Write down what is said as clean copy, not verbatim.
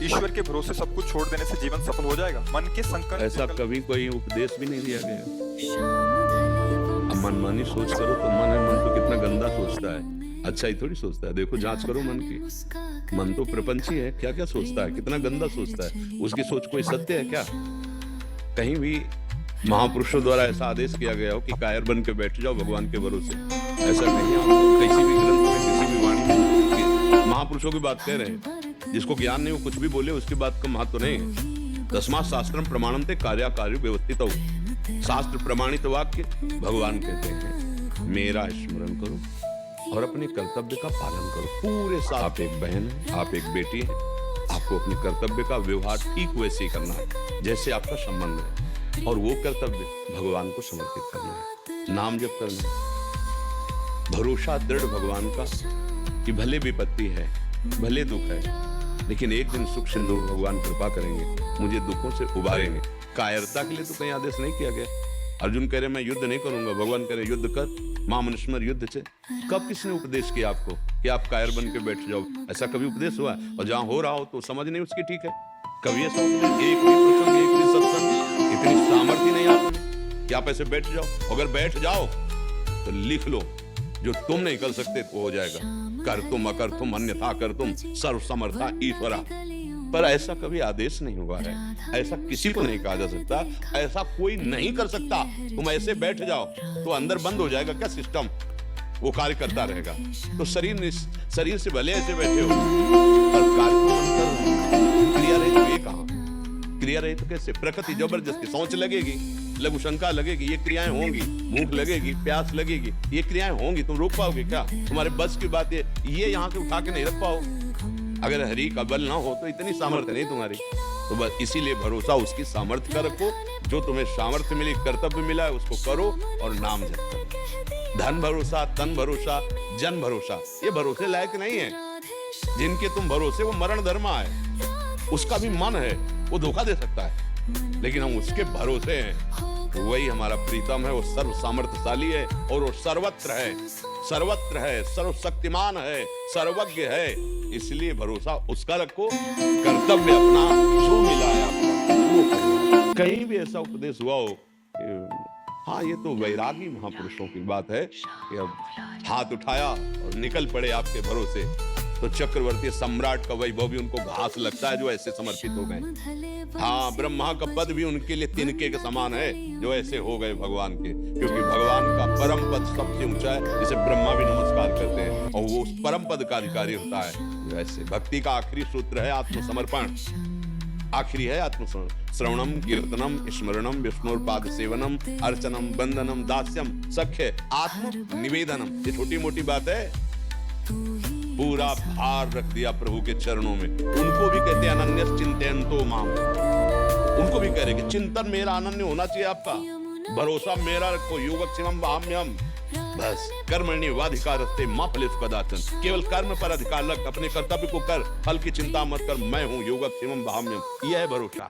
ईश्वर के भरोसे सब कुछ छोड़ देने से जीवन सफल हो जाएगा? मन के संकट ऐसा कभी कोई उपदेश भी नहीं दिया गया। अब मनमानी सोच करो तो मन तो कितना गंदा सोचता है, अच्छा ही थोड़ी सोचता है। देखो जांच करो मन की, मन तो प्रपंची है, क्या क्या सोचता है, कितना गंदा सोचता है। उसकी सोच कोई सत्य है क्या? कहीं भी महापुरुषों द्वारा ऐसा आदेश किया गया हो कि कायर बन के बैठ जाओ भगवान के भरोसे, ऐसा नहीं है किसी भी ग्रंथ में, किसी भी वाणी में। महापुरुषों की बात कह रहे हैं, जिसको ज्ञान नहीं वो कुछ भी बोले, उसकी बात का महत्व नहीं है। तस्मात् शास्त्रम प्रमाणन्ते कार्याकार्यो व्यवस्थितौ। शास्त्र प्रमाणित वाक्य भगवान कहते हैं मेरा स्मरण करो और अपने कर्तव्य का पालन करो पूरे साथ। आप एक बहन है, आप एक बेटी है, आपको अपने कर्तव्य का व्यवहार ठीक वैसे ही करना है जैसे आपका संबंध है, और वो कर्तव्य भगवान को समर्पित करना है, नाम जप करना है, भरोसा दृढ़ भगवान का कि भले विपत्ति है, भले दुख है, लेकिन एक दिन सुख सिंधु भगवान कृपा करेंगे, मुझे दुखों से उबारेंगे। कायरता के लिए तो कहीं आदेश नहीं किया गया। अर्जुन कह रहे मैं युद्ध नहीं करूंगा, भगवान कह रहे युद्ध कर, मां मनुष्मर युद्ध से। कब किसने उपदेश किया आपको कि आप कायर बन के बैठ जाओ? ऐसा कभी उपदेश हुआ? और जहां हो रहा हो तो समझ नहीं उसकी ठीक है। कभी ऐसा उपदेश, एक भी प्रसंग, एक भी सत्संग, इतनी सामर्थ्य नहीं आपने कि आप ऐसे बैठ जाओ। अगर बैठ जाओ तो लिख लो, जो तुम नहीं कर सकते वो हो जाएगा। कर तुम अकर तुम अन्यथा कर तुम सर्व समर्था ईश्वरा। पर ऐसा कभी आदेश नहीं हुआ है, ऐसा किसी को नहीं कहा जा सकता, ऐसा कोई नहीं कर सकता। तुम ऐसे बैठ जाओ तो अंदर बंद हो जाएगा क्या सिस्टम, वो कार्य करता रहेगा। तो शरीर से भले ऐसे बैठे हो पर कार्य को मन कर, क्रिया रहित तो ये कहां? क्रिया रहित तो कैसे? प्रकृति जबरदस्ती, सोच लगेगी, लघु शंका लगेगी, ये क्रियाएं होंगी, भूख लगेगी, प्यास लगेगी, ये क्रियाएं होंगी, तुम रोक पाओगे क्या? तुम्हारे बस की बात ये यहाँ के उठा के नहीं रख पाओ। अगर हरि का बल ना हो तो इतनी सामर्थ्य नहीं तुम्हारी। तो बस इसीलिए भरोसा उसकी सामर्थ्य का रखो, जो तुम्हें सामर्थ्य मिली, कर्तव्य मिला है उसको करो और नाम जप करो। धन भरोसा, तन भरोसा, जन भरोसा, ये भरोसे लायक नहीं है। जिनके तुम भरोसे वो मरण धर्मा है, उसका भी मन है, वो धोखा दे सकता है, लेकिन हम उसके भरोसे हैं। वही हमारा प्रीतम है, वो सर्व सामर्थ्यशाली है और वो सर्वत्र है, सर्वत्र है, सर्वशक्तिमान है, सर्वज्ञ है। इसलिए भरोसा उसका रखो, कर्तव्य अपना जो मिला है आपको वो करो। कहीं भी ऐसा उपदेश हुआ हो, हाँ ये तो वैरागी महापुरुषों की बात है कि अब हाथ उठाया और निकल पड़े आपके भरोसे, तो चक्रवर्ती सम्राट का वैभव भी उनको घास लगता है जो ऐसे समर्पित हो गए। हाँ, ब्रह्मा का पद भी उनके लिए तिनके के समान है जो ऐसे हो गए भगवान के, क्योंकि भगवान का परम पद सबसे ऊंचा है, जिसे ब्रह्मा भी नमस्कार करते हैं, और वो उस परम पद का अधिकारी होता है। वैसे भक्ति का आखिरी सूत्र है आत्मसमर्पण, आखिरी है आत्मश्रवणम कीर्तनम स्मरणम विष्णुपाद सेवनम अर्चनम बंदनम दास्यम सख्य आत्म निवेदनम। ये छोटी मोटी बात है, पूरा भार रख दिया प्रभु के चरणों में। उनको भी कहते हैं अनन्यस चिंतयन्तो माम, उनको भी कह रहे कि चिंतन मेरा अनन्य होना चाहिए आपका, भरोसा मेरा रखो। योगक्षेमम वहाम्यहम्, बस कर्मण्येवाधिकारस्ते मा फलेषु कदाचन। केवल कर्म पर अधिकार रख, अपने कर्तव्य को कर, फल की चिंता मत कर, मैं हूं योगक्षेमम वहाम्यहम्। यह है भरोसा।